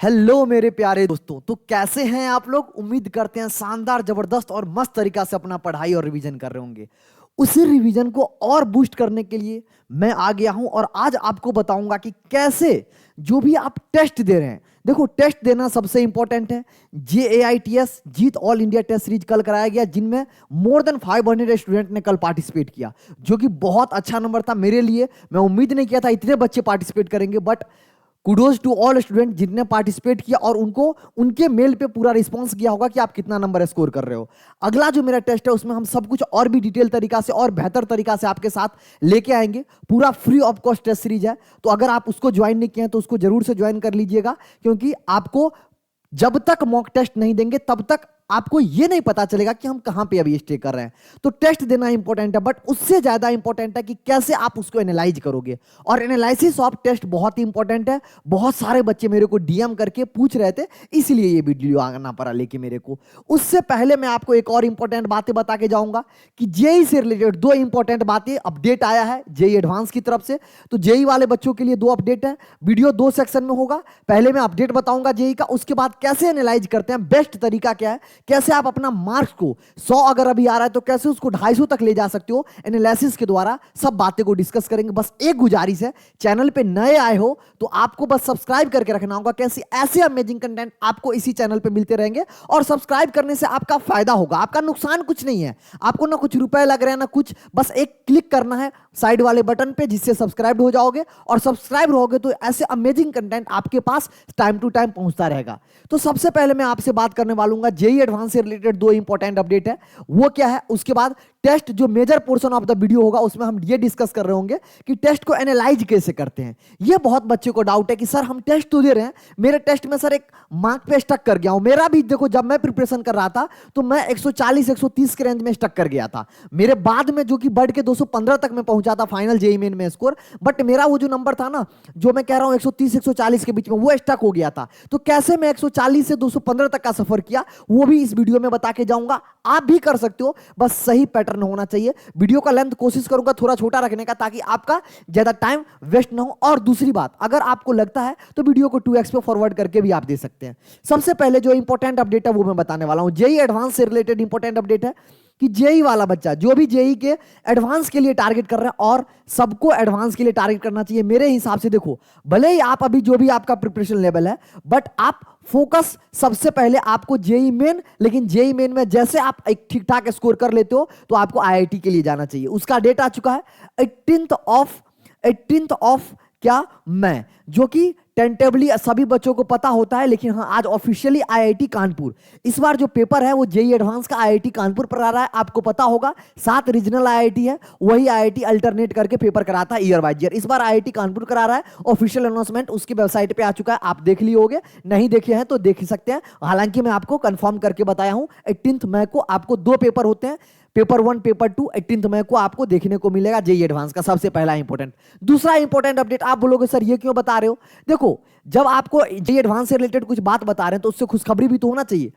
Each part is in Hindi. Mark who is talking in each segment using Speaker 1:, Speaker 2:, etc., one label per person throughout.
Speaker 1: हेलो मेरे प्यारे दोस्तों। तो कैसे हैं आप लोग? उम्मीद करते हैं शानदार, जबरदस्त और मस्त तरीका से अपना पढ़ाई और रिवीजन कर रहे होंगे। उसी रिवीजन को और बूस्ट करने के लिए मैं आ गया हूं और आज आपको बताऊंगा कि कैसे जो भी आप टेस्ट दे रहे हैं, देखो टेस्ट देना सबसे इंपॉर्टेंट है। JAITS जीत ऑल इंडिया टेस्ट सीरीज कल कराया गया, जिनमें मोर देन 500 स्टूडेंट ने कल पार्टिसिपेट किया, जो कि बहुत अच्छा नंबर था मेरे लिए। मैं उम्मीद नहीं किया था इतने बच्चे पार्टिसिपेट करेंगे, but kudos to all student जिनने पार्टिसिपेट किया और उनको उनके मेल पे पूरा रिस्पॉन्स किया होगा कि आप कितना नंबर स्कोर कर रहे हो। अगला जो मेरा टेस्ट है उसमें हम सब कुछ और भी डिटेल तरीका से और बेहतर तरीका से आपके साथ लेके आएंगे। पूरा free of cost test series है, तो अगर आप उसको ज्वाइन नहीं किए हैं तो उसको जरूर से ज्वाइन कर लीजिएगा, क्योंकि आपको जब तक मॉक टेस्ट नहीं देंगे तब तक आपको यह नहीं पता चलेगा कि हम कहां पे अभी स्टे कर रहे हैं। तो टेस्ट देना इंपॉर्टेंट है, बट उससे ज्यादा इंपॉर्टेंट है कि कैसे आप उसको एनालाइज करोगे, और एनालिसिस ऑफ टेस्ट बहुत ही इंपॉर्टेंट है। बहुत सारे बच्चे मेरे को डीएम करके पूछ रहे थे, इसलिए ये वीडियो आना पड़ा लेके मेरे को। उससे पहले मैं आपको एक और इंपॉर्टेंट बातें बता के जाऊंगा कि जेई से रिलेटेड दो इंपॉर्टेंट बातें अपडेट आया है जेई एडवांस की तरफ से। तो जेई वाले बच्चों के लिए दो अपडेट है। वीडियो दो सेक्शन में होगा। पहले मैं अपडेट बताऊंगा जेई का, उसके बाद कैसे एनालाइज करते हैं, बेस्ट तरीका क्या है, कैसे आप अपना मार्क्स को 100 अगर अभी आ रहा है तो कैसे उसको 250 तक ले जा सकते हो एनालिसिस के द्वारा। सब बातें को डिस्कस करेंगे। बस एक गुजारिश है, चैनल पे नए आए हो तो आपको बस सब्सक्राइब करके रखना होगा। कैसे ऐसे अमेजिंग कंटेंट आपको इसी चैनल पे मिलते रहेंगे, और सब्सक्राइब करने से आपका फायदा होगा, आपका नुकसान कुछ नहीं है। आपको ना कुछ रुपए लग रहे हैं ना कुछ, बस एक क्लिक करना है साइड वाले बटन पे, जिससे सब्सक्राइब हो जाओगे, और सब्सक्राइब रहोगे तो ऐसे अमेजिंग कंटेंट आपके पास टाइम टू टाइम पहुंचता रहेगा। तो सबसे पहले मैं आपसे बात करने वालूंगा जेई एडवांस से रिलेटेड दो इंपॉर्टेंट अपडेट है, वो क्या है। उसके बाद टेस्ट जो major portion of the video होगा उसमें हम ये डिस्कस कर रहे होंगे कि टेस्ट को एनालाइज कैसे करते हैं। ये बहुत बच्चे को डाउट है कि सर हम टेस्ट तो दे रहे हैं, मेरे टेस्ट में सर एक मार्क पे स्टक कर गया हूं। मेरा भी देखो, जब मैं प्रिपरेशन कर रहा था तो मैं 140 130 के रेंज में स्टक कर गया था। मेरे बाद में जो कि बढ़ के 215 तक में पहुंचा था फाइनल जेई मेन में स्कोर, बट मेरा वो जो नंबर था ना, जो मैं कह रहा हूं 130 140 के बीच में, वो स्टक हो गया था। तो कैसे मैं 140 से 215 तक का सफर किया, वो भी इस वीडियो में बता के जाऊंगा। आप भी कर सकते हो, बस सही पैटर्न होना चाहिए। वीडियो का लेंथ कोशिश करूंगा थोड़ा छोटा रखने का, ताकि आपका ज्यादा टाइम वेस्ट ना हो। और दूसरी बात, अगर आपको लगता है तो वीडियो को 2x पे फॉरवर्ड करके भी आप दे सकते हैं। सबसे पहले जो इंपॉर्टेंट अपडेट है वो मैं बताने वाला हूं, जेई एडवांस से रिलेटेड इंपॉर्टेंट अपडेट है कि जेई वाला बच्चा जो भी जेई के एडवांस के लिए टारगेट कर रहा है, और सबको एडवांस के लिए टारगेट करना चाहिए मेरे हिसाब से। देखो, भले ही आप अभी जो भी आपका प्रिपरेशन लेवल है, बट आप फोकस सबसे पहले आपको जेई मेन, लेकिन जेई मेन में जैसे आप एक ठीक ठाक स्कोर कर लेते हो तो आपको आईआईटी के लिए जाना चाहिए। उसका डेट आ चुका है 18th ऑफ क्या मई, जो कि टेंटेबली सभी बच्चों को पता होता है, लेकिन हाँ आज ऑफिशियली आईआईटी कानपुर, इस बार जो पेपर है वो जेई एडवांस का आईआईटी कानपुर पर आ रहा है। आपको पता होगा 7 रीजनल आईआईटी है, वही आईआईटी अल्टरनेट करके पेपर कराता है ईयर बाय ईयर। इस बार आईआईटी कानपुर करा रहा है। ऑफिशियल अनाउंसमेंट उसकी वेबसाइट पे आ चुका है, आप देख लिए होंगे, नहीं देखे हैं तो देख सकते हैं। हालांकि मैं आपको कंफर्म करके बताया हूं 18 मई को आपको दो पेपर होते हैं, पेपर 1 पेपर 2 18 मई को आपको देखने को मिलेगा जेई एडवांस का। सबसे पहला इंपॉर्टेंट। दूसरा इंपॉर्टेंट अपडेट, आप बोलोगे सर ये क्यों बता रहे हो? देखो, जब आपको जेई एडवांस से रिलेटेड कुछ बात बता रहे हैं तो उससे खुशखबरी भी तो होना चाहिए।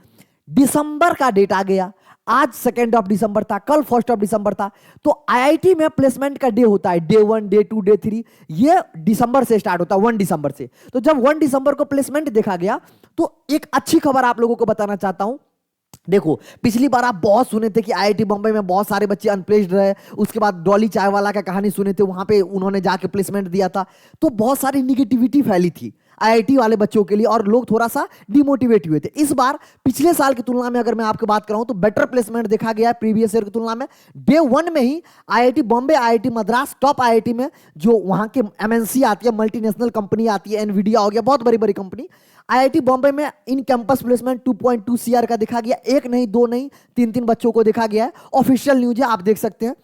Speaker 1: दिसंबर का डेट आ गया, आज 2 दिसंबर था, कल 1 दिसंबर था। तो आईआईटी में प्लेसमेंट का डे होता है, डे 1 डे 2 डे 3, ये दिसंबर से स्टार्ट होता है, 1 दिसंबर से। तो जब 1 दिसंबर को प्लेसमेंट देखा गया तो एक अच्छी खबर आप लोगों को बताना चाहता हूं। देखो, पिछली बार आप बहुत सुने थे कि आईआईटी बॉम्बे में बहुत सारे बच्चे अनप्लेस्ड रहे, उसके बाद डॉली चाय वाला का कहानी सुने थे, वहां पे उन्होंने जाके प्लेसमेंट दिया था, तो बहुत सारी निगेटिविटी फैली थी आईआईटी वाले बच्चों के लिए, और लोग थोड़ा सा डिमोटिवेट हुए थे। इस बार पिछले साल की तुलना में अगर मैं आपकी बात कराऊं तो बेटर प्लेसमेंट देखा गया है प्रीवियस ईयर की तुलना में। डे 1 में ही IIT Bombay, IIT Madras, top IIT में जो वहां के एमएनसी आती है, मल्टीनेशनल कंपनी आती है, एनवीडिया हो गया, बहुत बड़ी बड़ी कंपनी, आईआईटी बॉम्बे में इन कैंपस प्लेसमेंट 2.2 सीआर का दिखा गया। एक नहीं, दो नहीं, तीन तीन बच्चों को दिखा गया है। ऑफिशियल न्यूज है, आप देख सकते हैं।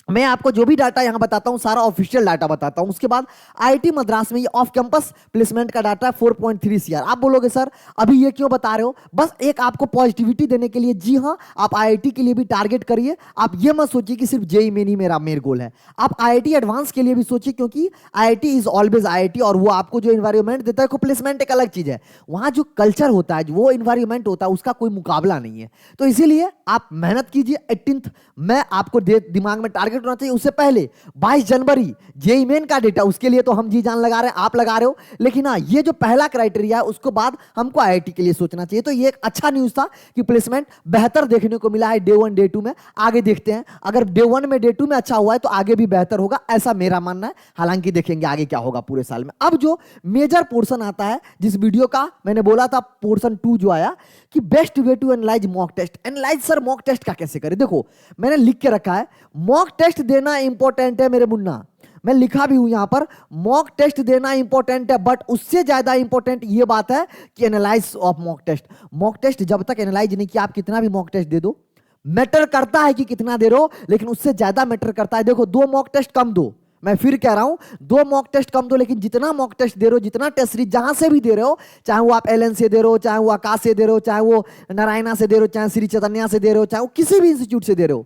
Speaker 1: मैं आपको जो भी डाटा यहां बताता हूं सारा ऑफिशियल डाटा बताता हूं। उसके बाद आईआईटी मद्रास में ये ऑफ कैंपस प्लेसमेंट का डाटा है 4.3 सीआर। आप बोलोगे सर अभी ये क्यों बता रहे हो? बस एक आपको पॉजिटिविटी देने के लिए। जी हां, आप आईआईटी के लिए भी टारगेट करिए। आप ये मत सोचिए कि सिर्फ जेई मेन ही मेरे गोल है, आप आईआईटी एडवांस के लिए भी सोचिए, क्योंकि आईआईटी इज ऑलवेज आईआईटी, और वो आपको जो इन्वायरमेंट देता है, प्लेसमेंट एक अलग चीज है, वहां जो कल्चर होता है, वो इन्वायरमेंट होता है, उसका कोई मुकाबला नहीं है। तो इसीलिए आप मेहनत कीजिए। 18 मैं आपको दिमाग में टारगेट कंप्लीट होना चाहिए उससे पहले 22 जनवरी जेईई मेन का डेटा, उसके लिए तो हम जी जान लगा रहे हैं, आप लगा रहे हो, लेकिन हाँ ये जो पहला क्राइटेरिया है उसको बाद हमको आईआईटी के लिए सोचना चाहिए। तो ये एक अच्छा न्यूज था कि प्लेसमेंट बेहतर देखने को मिला है डे 1 डे 2 में। आगे देखते हैं, अगर डे 1 में डे 2 में अच्छा हुआ है तो आगे भी बेहतर होगा, ऐसा मेरा मानना है। हालांकि देखेंगे आगे क्या होगा पूरे साल में। अब जो मेजर पोर्शन आता है जिस वीडियो का मैंने बोला था पोर्शन 2 जो आया कि best way to analyse mock test. Analyse sir mock test का कैसे करें? देखो मैंने लिख के रखा है, मॉक टेस्ट देना इंपॉर्टेंट है मेरे मुन्ना, मैं लिखा भी हूं यहां पर, मॉक टेस्ट देना इंपॉर्टेंट है, बट उससे ज्यादा इंपॉर्टेंट ये बात है कि analyse of mock test. Mock test जब तक एनालाइज नहीं किया आप कितना भी मॉक टेस्ट दे दो, मैटर करता है कि कितना दे रहे हो, लेकिन उससे ज्यादा मैटर करता है, देखो 2 मॉक टेस्ट कम दो, मैं फिर कह रहा हूं 2 मॉक टेस्ट कम दो, लेकिन जितना मॉक टेस्ट दे रहे हो, जितना टेस्ट सीरीज जहां से भी दे रहे हो, चाहे वो आप एलएन से दे रहे हो, चाहे वो आकाश से दे रहे हो, चाहे वो नारायणा से दे रहे हो, चाहे श्री चैतन्य से दे रहे हो, चाहे वो किसी भी इंस्टीट्यूट से दे रहे हो,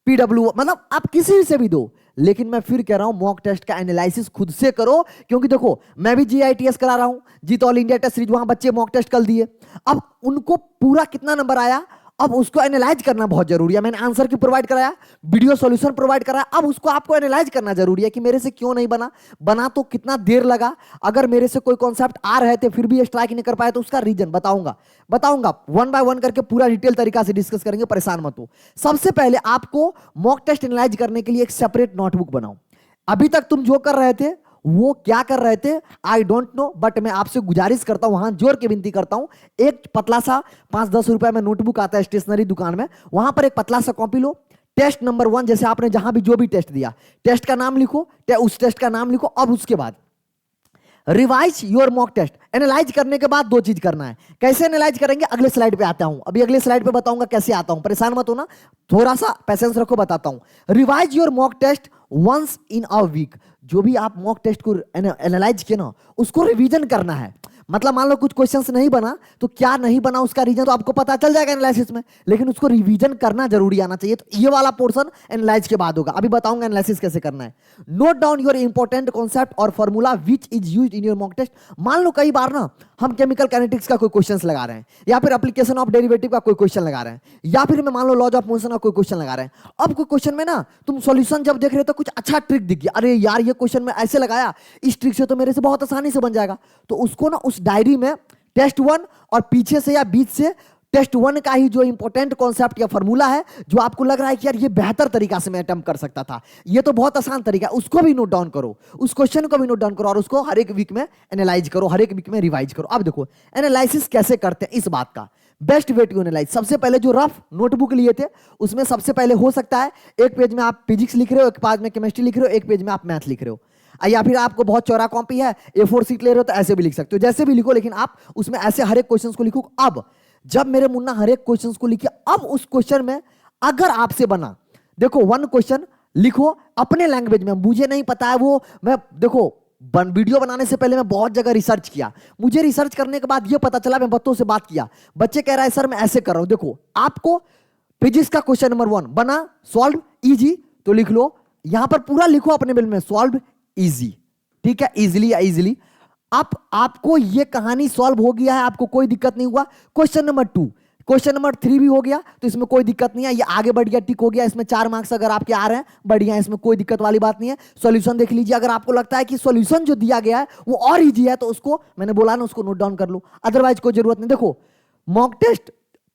Speaker 1: पीडब्ल्यू, मतलब आप किसी से भी दो, लेकिन मैं फिर कह रहा हूं मॉक टेस्ट का एनालिसिस खुद से करो। क्योंकि देखो मैं भी जीआईटीएस करा रहा हूं, जीत ऑल इंडिया टेस्ट सीरीज, वहां बच्चे मॉक टेस्ट कर दिए, अब उनको पूरा कितना नंबर आया, अब उसको एनालाइज करना बहुत जरूरी है। मैंने आंसर की प्रोवाइड कराया, वीडियो सॉल्यूशन प्रोवाइड कराया, अब उसको आपको एनालाइज करना जरूरी है कि मेरे से क्यों नहीं बना, बना तो कितना देर लगा, अगर मेरे से कोई कॉन्सेप्ट आ रहे थे फिर भी स्ट्राइक नहीं कर पाए तो उसका रीजन बताऊंगा 1 बाय 1 करके पूरा डिटेल तरीका से डिस्कस करेंगे, परेशान मत हो। सबसे पहले आपको मॉक टेस्ट एनालाइज करने के लिए एक सेपरेट नोटबुक बनाओ। अभी तक तुम जो कर रहे थे वो क्या कर रहे थे आई डोंट नो, बट मैं आपसे गुजारिश करता हूं, हाथ जोड़ के विनती करता हूं, एक पतला सा 5-10 रुपए में नोटबुक आता है स्टेशनरी दुकान में, वहां पर एक पतला सा कॉपी लो, टेस्ट नंबर 1 जैसे आपने जहां भी जो भी टेस्ट दिया, टेस्ट का नाम लिखो, उस टेस्ट का नाम लिखो। अब उसके बाद revise your mock test. Analyse करने के बाद 2 चीज करना है। कैसे एनालाइज करेंगे अगले स्लाइड पे आता हूं, अभी अगले स्लाइड पे बताऊंगा कैसे आता हूं, परेशान मत होना, थोड़ा सा पेशेंस रखो, बताता हूं। Revise your mock test once in a week. जो भी आप मॉक टेस्ट को एनालाइज किए ना उसको रिवीजन करना है। मतलब मान लो कुछ क्वेश्चंस नहीं बना तो क्या नहीं बना उसका रीजन तो आपको पता चल जाएगा एनालिसिस में, लेकिन उसको रिवीजन करना जरूरी आना चाहिए। तो ये वाला पोर्शन एनालाइज के बाद होगा, अभी बताऊंगा एनालिसिस कैसे करना है। Note down your important concept और formula which is used in your mock test. मान लो कई बार ना हम केमिकल काइनेटिक्स का कोई क्वेश्चंस लगा रहे हैं, या फिर एप्लीकेशन ऑफ डेरिवेटिव का कोई क्वेश्चन लगा रहे हैं, या फिर मैं मान लो लॉज ऑफ मोशन का कोई क्वेश्चन लगा रहे हैं। अब कोई क्वेश्चन में ना तुम सॉल्यूशन जब देख रहे हो तो कुछ अच्छा ट्रिक दिख गया, अरे यार ये क्वेश्चन में ऐसे लगाया, इस ट्रिक से तो मेरे से बहुत आसानी से बन जाएगा, तो उसको ना उस डायरी में टेस्ट 1 और पीछे से या बीच से टेस्ट 1 का ही जो इंपॉर्टेंट कॉन्सेप्ट या फॉर्मूला है जो आपको लग रहा है कि यार ये बेहतर तरीका से मैं अटेम्प्ट कर सकता था, ये तो बहुत आसान तरीका है, उसको भी नोट डाउन करो, उस क्वेश्चन को भी नोट डाउन करो और उसको हर एक वीक में एनालाइज करो, हर एक वीक में रिवाइज करो। अब देखो एनालिसिस कैसे करते हैं इस बात का, बेस्ट वे टू एनालाइज। सबसे पहले जो रफ नोटबुक लिए थे उसमें सबसे पहले हो सकता है एक पेज में आप फिजिक्स लिख रहे हो, एक पेज में केमिस्ट्री लिख रहे हो, एक पेज में आप मैथ लिख रहे हो, या फिर आपको बहुत चौड़ा कॉपी है A4 सीट ले रहे हो तो ऐसे भी लिख सकते हो, जैसे भी लिखो, लेकिन आप उसमें ऐसे हर एक क्वेश्चन को लिखो। अब जब मेरे मुन्ना हर एक क्वेश्चन को लिखिए, अब उस क्वेश्चन में अगर आपसे बना, देखो 1 क्वेश्चन लिखो अपने लैंग्वेज में, मुझे नहीं पता है वो, मैं देखो वीडियो बनाने से पहले मैं बहुत जगह रिसर्च किया, मुझे रिसर्च करने के बाद ये पता चला, मैं बच्चों से बात किया, बच्चे कह रहा है सर मैं ऐसे कर रहा हूं। देखो आपको फिजिक्स का क्वेश्चन नंबर 1 बना सॉल्व इजी, तो लिख लो यहां पर पूरा लिखो अपने बिल में सॉल्व इजी, ठीक है, इजीली या इजीली। अब आपको ये कहानी सॉल्व हो गया है, आपको कोई दिक्कत नहीं हुआ। क्वेश्चन नंबर 2, क्वेश्चन नंबर 3 भी हो गया तो इसमें कोई दिक्कत नहीं है, ये आगे बढ़ गया, टिक हो गया, इसमें 4 मार्क्स अगर आपके आ रहे हैं बढ़िया है, इसमें कोई दिक्कत वाली बात नहीं है। सॉल्यूशन देख लीजिए, अगर आपको लगता है कि सॉल्यूशन जो दिया गया है वो और इजी है तो उसको मैंने बोला ना उसको नोट डाउन कर लो, अदरवाइज कोई जरूरत नहीं। देखो मॉक टेस्ट,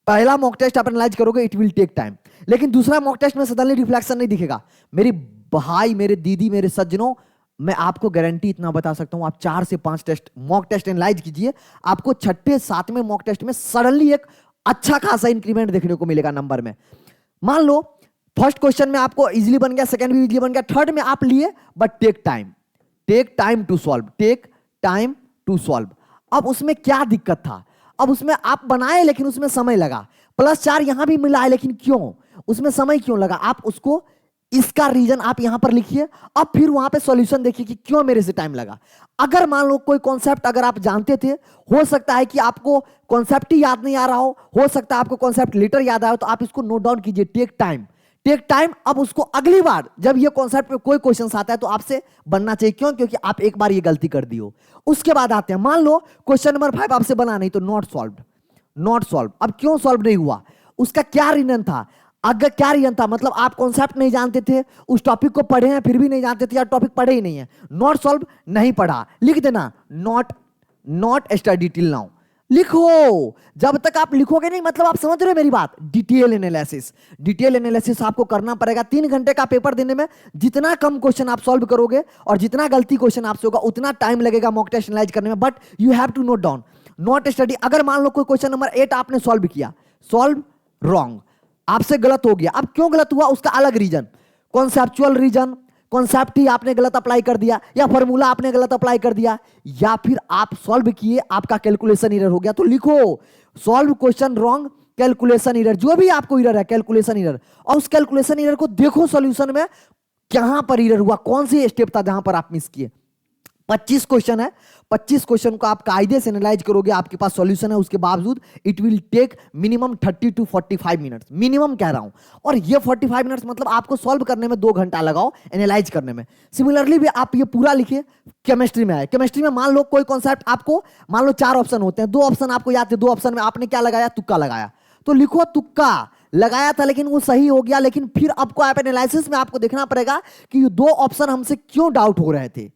Speaker 1: पहला मॉक टेस्ट आप एनालाइज करोगे इट विल टेक टाइम, लेकिन दूसरा मॉक टेस्ट में सडनली रिफ्लेक्शन नहीं दिखेगा। मेरी भाई, मेरे दीदी, मेरे सज्जनों, मैं आपको गारंटी इतना बता सकता हूं, आप 4 से 5 टेस्ट मॉक टेस्ट एनालाइज कीजिए, आपको 6ठे 7वें मॉक टेस्ट में सडनली एक अच्छा खासा इंक्रीमेंट देखने को मिलेगा नंबर में। मान लो फर्स्ट क्वेश्चन में आपको इजीली बन गया, सेकंड भी इजीली बन गया, थर्ड में आप लिए, but take time to solve, take time to solve. अब उसमें क्या दिक्कत था, अब उसमें आप बनाए लेकिन उसमें समय लगा, +4 यहां भी मिला है, लेकिन क्यों उसमें समय क्यों लगा, आप उसको इसका रीजन आप यहां पर लिखिए। अब फिर वहां पे सॉल्यूशन देखिए कि क्यों मेरे से टाइम लगा। अगर मान लो कोई कॉन्सेप्ट अगर आप जानते थे, हो सकता है कि आपको कॉन्सेप्ट ही याद नहीं आ रहा हो सकता है आपको कॉन्सेप्ट लेटर याद आया, तो आप इसको नोट डाउन कीजिए, टेक टाइम। अब उसको अगली बार जब ये कॉन्सेप्ट पे कोई क्वेश्चन आता है तो आपसे बनना चाहिए, क्यों, क्योंकि आप एक बार ये गलती कर दी हो। उसके बाद आते हैं, मान लो क्वेश्चन नंबर 5 आपसे बना नहीं तो नॉट सॉल्व। अब क्यों सॉल्व नहीं हुआ, उसका क्या रीजन था, अगर क्या रीजन था, मतलब आप कॉन्सेप्ट नहीं जानते थे, उस टॉपिक को पढ़े हैं फिर भी नहीं जानते थे, या टॉपिक पढ़े ही नहीं है। नॉट सॉल्व, नहीं पढ़ा, लिख देना not, not study till now, लिखो। जब तक आप लिखोगे नहीं, मतलब आप समझ रहे हो मेरी बात। डिटेल एनालिसिस, डिटेल एनालिसिस आपको करना पड़ेगा। 3 घंटे का पेपर देने में जितना कम क्वेश्चन आप सॉल्व करोगे और जितना गलती क्वेश्चन आपसे होगा उतना टाइम लगेगा मॉक टेस्ट एनालाइज करने में। But you have to note down, not study. अगर मान लो कोई क्वेश्चन नंबर 8 आपने सॉल्व किया, सॉल्व रॉन्ग, आपसे गलत हो गया। अब क्यों गलत हुआ उसका अलग रीजन, कॉन्सेप्चुअल रीजन, कॉन्सेप्ट ही आपने गलत अप्लाई कर दिया, या फॉर्मूला आपने गलत अप्लाई कर दिया, या फिर आप सॉल्व किए आपका कैलकुलेशन एरर हो गया, तो लिखो solve question wrong, calculation error, जो भी आपको एरर है कैलकुलेशन एरर, और उस कैलकुलेशन एरर को देखो सॉल्यूशन में कहां पर एरर हुआ, कौन सी स्टेप था जहां पर आप मिस किए। 25 क्वेश्चन है, 25 क्वेश्चन को आप कायदे से एनालाइज करोगे, आपके पास सॉल्यूशन है, उसके बावजूद it will take minimum 30 to 45 minutes, minimum कह रहा हूं। और ये 45 मिनट्स मतलब आपको सॉल्व करने में 2 घंटा लगाओ एनालाइज करने में। सिमिलरली भी आप ये पूरा लिखिए, केमिस्ट्री में आए, केमिस्ट्री में मान लो कोई कॉन्सेप्ट आपको, मान लो 4 ऑप्शन होते हैं, 2 ऑप्शन आपको याद थे, 2 ऑप्शन में आपने क्या लगाया, तुक्का लगाया, तो लिखो तुक्का लगाया था लेकिन वो सही हो गया, लेकिन फिर आपको आप एनालिसिस में आपको देखना पड़ेगा कि 2 ऑप्शन हमसे क्यों डाउट हो रहे थे।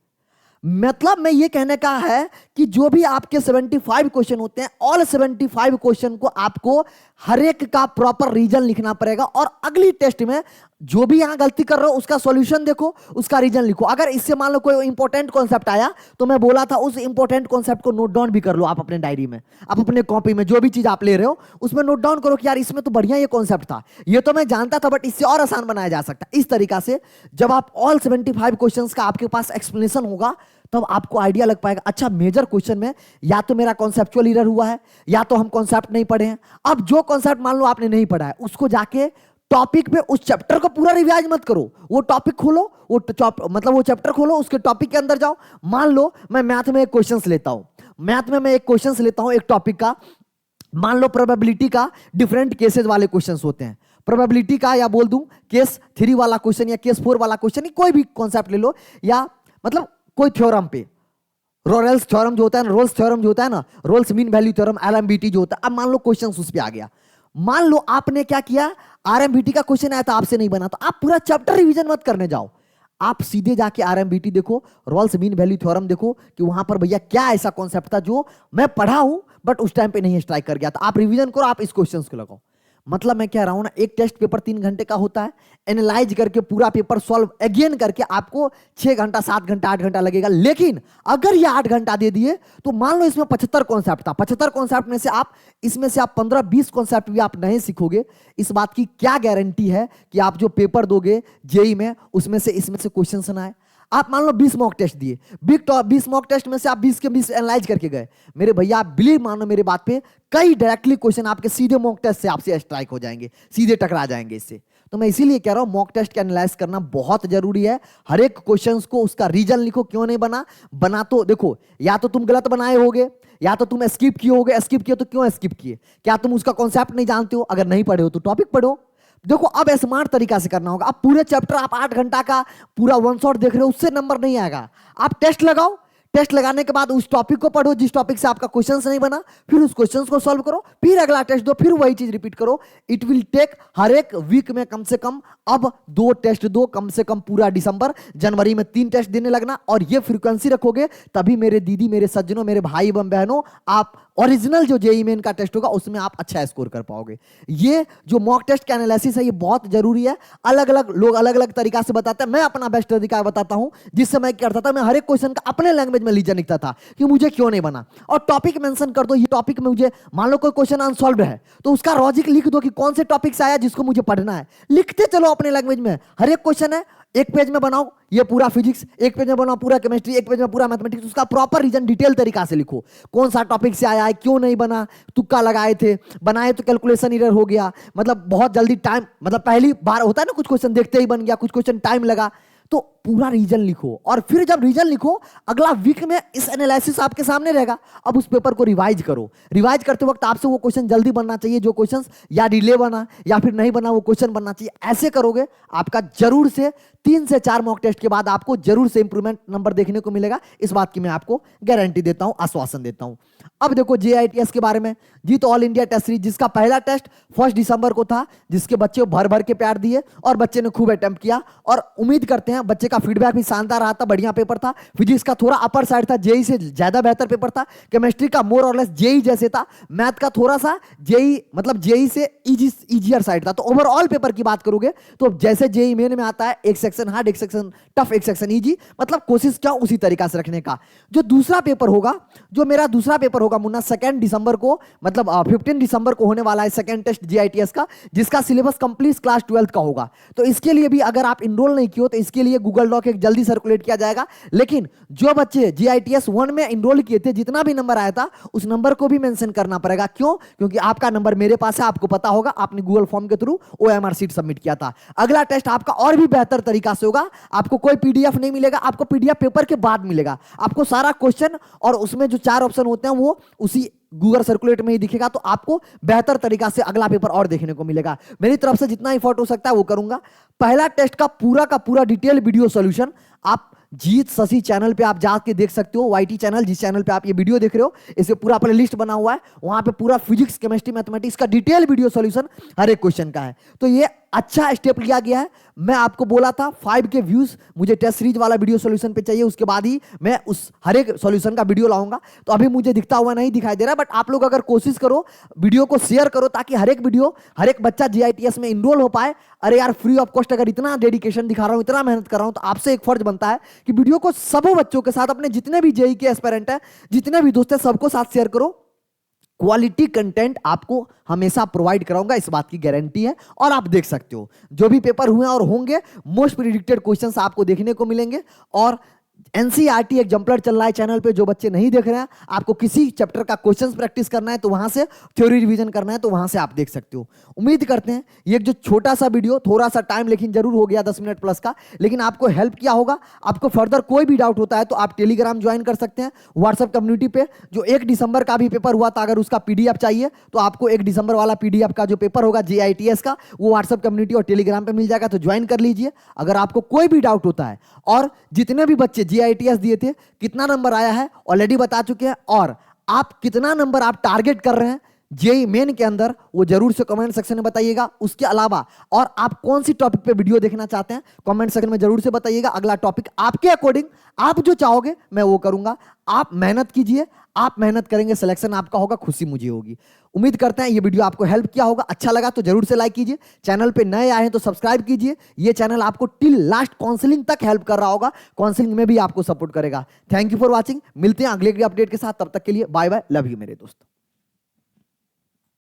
Speaker 1: मतलब मैं ये कहने का है कि जो भी आपके 75 क्वेश्चन होते हैं, ऑल 75 क्वेश्चन को आपको हर एक का प्रॉपर रीजन लिखना पड़ेगा, और अगली टेस्ट में जो भी यहां गलती कर रहे हो उसका सॉल्यूशन देखो, उसका रीजन लिखो। अगर इससे मान लो कोई इंपॉर्टेंट कॉन्सेप्ट आया, तो मैं बोला था उस इंपॉर्टेंट कॉन्सेप्ट को नोट डाउन भी कर लो आप अपने डायरी में, आप अपने कॉपी में, जो भी चीज आप ले रहे हो उसमें नोट डाउन करो कि यार इसमें तो बढ़िया ये कॉन्सेप्ट था, ये तो मैं जानता था बट इससे और आसान बनाया जा सकता। इस तरीका से जब आप ऑल 75 क्वेश्चंस का आपके पास एक्सप्लेनेशन होगा, तब आपको आइडिया लग पाएगा, अच्छा मेजर क्वेश्चन में या तो मेरा कॉन्सेप्चुअल एरर हुआ है, या तो हम कॉन्सेप्ट नहीं पढ़े हैं। अब जो कॉन्सेप्ट मान लो आपने नहीं पढ़ा है, उसको जाके टॉपिक पे, उस चैप्टर को पूरा रिवाइज मत करो, वो टॉपिक खोलो, मतलब वो चैप्टर खोलो, उसके टॉपिक के अंदर जाओ। मान लो मैं मैथ में एक क्वेश्चन लेता हूं, मैथ में मैं एक क्वेश्चन लेता हूं एक टॉपिक का, मान लो प्रोबेबिलिटी का, डिफरेंट केसेस वाले क्वेश्चंस होते हैं, प्रोबेबिलिटी का, या बोल दूं केस 3 वाला क्वेश्चन या केस 4 वाला क्वेश्चन, कोई भी कॉन्सेप्ट ले लो, या मतलब कोई थ्योरम पे, रोल्स थ्योरम जो होता है ना, रोल्स थ्योरम जो होता है ना, रोल्स मीन वैल्यू थ्योरम, आरएमबीटी जो होता है। अब मान लो क्वेश्चन उस पे आ गया, मान लो आपने क्या किया, आरएमबीटी का क्वेश्चन आया था, आपसे नहीं बना, तो आप पूरा चैप्टर रिवीजन मत करने जाओ, आप सीधे जाके आरएमबीटी देखो, रोल्स मीन वैल्यू थ्योरम देखो कि वहां पर भैया क्या ऐसा कॉन्सेप्ट था जो मैं पढ़ा हूं बट उस टाइम पे नहीं स्ट्राइक कर गया था। आप रिवीजन करो, आप इस क्वेश्चन को लगाओ। मतलब मैं कह रहा हूं ना, एक टेस्ट पेपर 3 घंटे का होता है, एनालाइज करके पूरा पेपर सॉल्व अगेन करके आपको 6 घंटा, 7 घंटा, 8 घंटा लगेगा। लेकिन अगर ये 8 घंटा दे दिए तो मान लो इसमें 75 कॉन्सेप्ट था, 75 कॉन्सेप्ट में से आप, इसमें से आप 15-20 कॉन्सेप्ट भी आप नहीं सीखोगे, इस बात की क्या गारंटी है कि आप जो पेपर दोगे जेई में, उसमें से इसमें से क्वेश्चन ना आए। आप मान लो 20 मॉक टेस्ट दिए, 20 मॉक टेस्ट में से आप 20 के 20 एनालाइज करके गए, मेरे भैया आप बिलीव मानो मेरे बात पे, कई डायरेक्टली क्वेश्चन आपके सीधे मॉक टेस्ट से आपसे स्ट्राइक हो जाएंगे, सीधे टकरा जाएंगे इससे। तो मैं इसीलिए कह रहा हूं मॉक टेस्ट का एनालाइज करना बहुत जरूरी है। हर एक क्वेश्चन को उसका रीजन लिखो, क्यों नहीं बना तो देखो, या तो तुम गलत बनाए होगे, या तो तुम स्किप किए होगे, स्किप किए तो क्यों स्किप किए, क्या तुम उसका कॉन्सेप्ट नहीं जानते हो, अगर नहीं पढ़े हो तो टॉपिक पढ़ो। देखो अब स्मार्ट तरीका से करना होगा। अब पूरे चैप्टर आप 8 घंटा का पूरा वन शॉट देख रहे हो, उससे नंबर नहीं आएगा। आप टेस्ट लगाओ, टेस्ट लगाने के बाद उस टॉपिक को पढ़ो जिस टॉपिक से आपका क्वेश्चन नहीं बना, फिर उस क्वेश्चन को सॉल्व करो, फिर अगला टेस्ट दो, फिर वही चीज रिपीट करो। इट विल टेक हर एक वीक में कम से कम अब 2 टेस्ट दो, कम से कम पूरा दिसंबर जनवरी में 3 टेस्ट देने लगना, और ये फ्रीक्वेंसी रखोगे तभी मेरे दीदी, मेरे सज्जनों, मेरे भाई एवं बहनों, आप ओरिजिनल जो जेईई मेन का टेस्ट होगा उसमें आप अच्छा स्कोर कर पाओगे। ये जो मॉक टेस्ट का एनालिसिस है ये बहुत जरूरी है। अलग अलग लोग अलग अलग तरीका से बताते हैं, मैं अपना बेस्ट तरीका बताता हूं, जिससे मैं क्या करता था, मैं हर एक क्वेश्चन का अपने लैंग्वेज में रीजन लिखता था कि मुझे क्यों नहीं बना, और टॉपिक मेंशन कर दो, ये टॉपिक में मुझे, मान लो कोई क्वेश्चन अनसॉल्व्ड है तो उसका लॉजिक लिख दो कि कौन से टॉपिक से आया जिसको मुझे पढ़ना है, लिखते चलो अपने लैंग्वेज में। हर एक क्वेश्चन है, एक पेज में बनाओ ये पूरा फिजिक्स, एक पेज में बनाओ पूरा केमिस्ट्री, एक पेज में पूरा मैथमेटिक्स, उसका प्रॉपर रीजन डिटेल तरीका से लिखो, कौन सा टॉपिक से आया है, क्यों नहीं बना, तुक्का लगाए थे, बनाए तो कैलकुलेशन एरर हो गया, मतलब बहुत जल्दी टाइम, मतलब पहली बार होता है ना, कुछ क्वेश्चन देखते ही बन गया, कुछ क्वेश्चन टाइम लगा, तो पूरा रीजन लिखो और फिर जब रीजन लिखो अगला वीक में इस एनालिसिस आपके सामने रहेगा। अब उस पेपर को रिवाइज करो। रिवाइज करते वक्त आपसे वो क्वेश्चन जल्दी बनना चाहिए, जो क्वेश्चन या डिले बना या फिर नहीं बना वो क्वेश्चन बनना चाहिए। ऐसे करोगे आपका जरूर से 3 से 4 मॉक टेस्ट के बाद आपको जरूर से इंप्रूवमेंट नंबर देखने को मिलेगा। इस बात की मैं आपको गारंटी देता हूं, आश्वासन देता हूं। अब देखो JITS के बारे में। जी तो ऑल इंडिया टेस्ट सीरीज जिसका पहला टेस्ट 1 दिसंबर को था, जिसके बच्चे भर भर के प्यार दिए और बच्चे ने खूब अटेम्प्ट किया और उम्मीद करते हैं बच्चे का फीडबैक भी शानदार रहा था, बढ़िया पेपर था। फिजिक्स का थोड़ा अपर साइड था, जेई से ज्यादा बेहतर पेपर था। केमिस्ट्री का मोर और लेस जेई जैसे था। मैथ का थोड़ा सा जेई मतलब जेई से इजियर साइड था। तो ओवरऑल पेपर की बात करोगे तो जैसे जेई मेन में आता है, एक सेक्शन हार्ड, एक सेक्शन टफ, एक सेक्शन इजी, मतलब कोशिश क्या उसी तरीका से रखने का। जो दूसरा पेपर होगा, जो मेरा दूसरा पेपर होगा मुन्ना 2 दिसंबर को, मतलब 15 दिसंबर को होने वाला है सेकंड टेस्ट JITS का, जिसका सिलेबस कंप्लीट क्लास 12th का होगा। तो इसके लिए भी अगर आप इनरोल नहीं किए हो तो इसके लिए गूगल डॉक एक जल्दी सर्कुलेट किया जाएगा। लेकिन जो बच्चे JITS 1 में इनरोल किए थे, जितना भी नंबर आया था उस नंबर को भी मेंशन करना पड़ेगा। क्यों? क्योंकि आपका नंबर मेरे पास है, आपको पता होगा, आपने गूगल फॉर्म के थ्रू OMR सीट सबमिट किया था। अगला टेस्ट आपका और भी बेहतर तरीका से होगा। आपको कोई PDF नहीं मिलेगा, आपको PDF पेपर के बाद मिलेगा। आपको सारा क्वेश्चन और उसमें जो 4 ऑप्शन होते हैं वो उसी गूगल सर्कुलेट में ही दिखेगा। तो आपको बेहतर तरीका से अगला पेपर और देखने को मिलेगा। मेरी तरफ से जितना एफर्ट हो सकता है वो करूंगा। पहला टेस्ट का पूरा डिटेल वीडियो सॉल्यूशन आप जीत शशि चैनल पे आप जाके देख सकते हो। YT चैनल, जिस चैनल पे आप ये वीडियो देख रहे हो, इसे पूरा प्ले लिस्ट बना हुआ है। वहां पे पूरा फिजिक्स, केमिस्ट्री, मैथमेटिक्स का डिटेल वीडियो सॉल्यूशन हर एक क्वेश्चन का है। तो ये अच्छा स्टेप लिया गया है। मैं आपको बोला था 5 के व्यूज मुझे टेस्ट सीरीज वाला वीडियो सॉल्यूशन पे चाहिए, उसके बाद ही मैं उस हर एक सॉल्यूशन का वीडियो लाऊंगा। तो अभी मुझे दिखता हुआ नहीं दिखाई दे रहा, बट आप लोग अगर कोशिश करो, वीडियो को शेयर करो ताकि हर एक वीडियो, हर एक बच्चा JITS में इनरोल हो पाए। अरे यार, फ्री ऑफ कॉस्ट अगर इतना डेडिकेशन दिखा रहा हूं, इतना मेहनत कर रहा हूं, तो आपसे एक फर्ज बनता है कि वीडियो को सब बच्चों के साथ, अपने जितने भी JEE के एस्पिरेंट है, जितने भी दोस्त हैं, सबको साथ शेयर करो। क्वालिटी कंटेंट आपको हमेशा प्रोवाइड कराऊंगा, इस बात की गारंटी है। और आप देख सकते हो जो भी पेपर हुए और होंगे, मोस्ट प्रिडिक्टेड क्वेश्चंस आपको देखने को मिलेंगे। और NCERT एग्जाम्पलर चल रहा है चैनल पे, जो बच्चे नहीं देख रहे हैं, आपको किसी चैप्टर का क्वेश्चंस प्रैक्टिस करना है तो वहां से, थ्योरी रिवीजन करना है तो वहां से आप देख सकते हो। उम्मीद करते हैं ये जो छोटा सा वीडियो, थोड़ा सा टाइम लेकिन जरूर हो गया 10 मिनट प्लस का, लेकिन आपको हेल्प किया होगा। आपको फर्दर कोई भी डाउट होता है तो आप टेलीग्राम ज्वाइन कर सकते हैं, व्हाट्सएप कम्युनिटी पे। जो 1 दिसंबर का भी पेपर हुआ था, अगर उसका PDF चाहिए तो आपको 1 दिसंबर वाला PDF का जो पेपर होगा JITS का, वो व्हाट्सएप कम्युनिटी और टेलीग्राम पे मिल जाएगा, तो ज्वाइन कर लीजिए। अगर आपको कोई भी डाउट होता है, और जितने भी बच्चे JITS दिए थे, कितना नंबर आया है ऑलरेडी बता चुके हैं, और आप कितना नंबर आप टारगेट कर रहे हैं JEE मेन के अंदर, वो जरूर से कमेंट सेक्शन में बताइएगा। उसके अलावा और आप कौन सी टॉपिक पे वीडियो देखना चाहते हैं, कमेंट सेक्शन में जरूर से बताइएगा। अगला टॉपिक आपके अकॉर्डिंग, आप जो चाहोगे मैं वो करूंगा। आप मेहनत कीजिए, आप मेहनत करेंगे, सिलेक्शन आपका होगा, खुशी मुझे होगी। उम्मीद करते हैं ये वीडियो आपको हेल्प किया होगा। अच्छा लगा तो जरूर से लाइक कीजिए। चैनल पे नए आए हैं तो सब्सक्राइब कीजिए। ये चैनल आपको टिल लास्ट काउंसलिंग तक हेल्प कर रहा होगा, काउंसलिंग में भी आपको सपोर्ट करेगा। Thank you for watching. मिलते हैं अगले अपडेट के साथ, तब तक के लिए बाय बाय, लव यू मेरे दोस्त।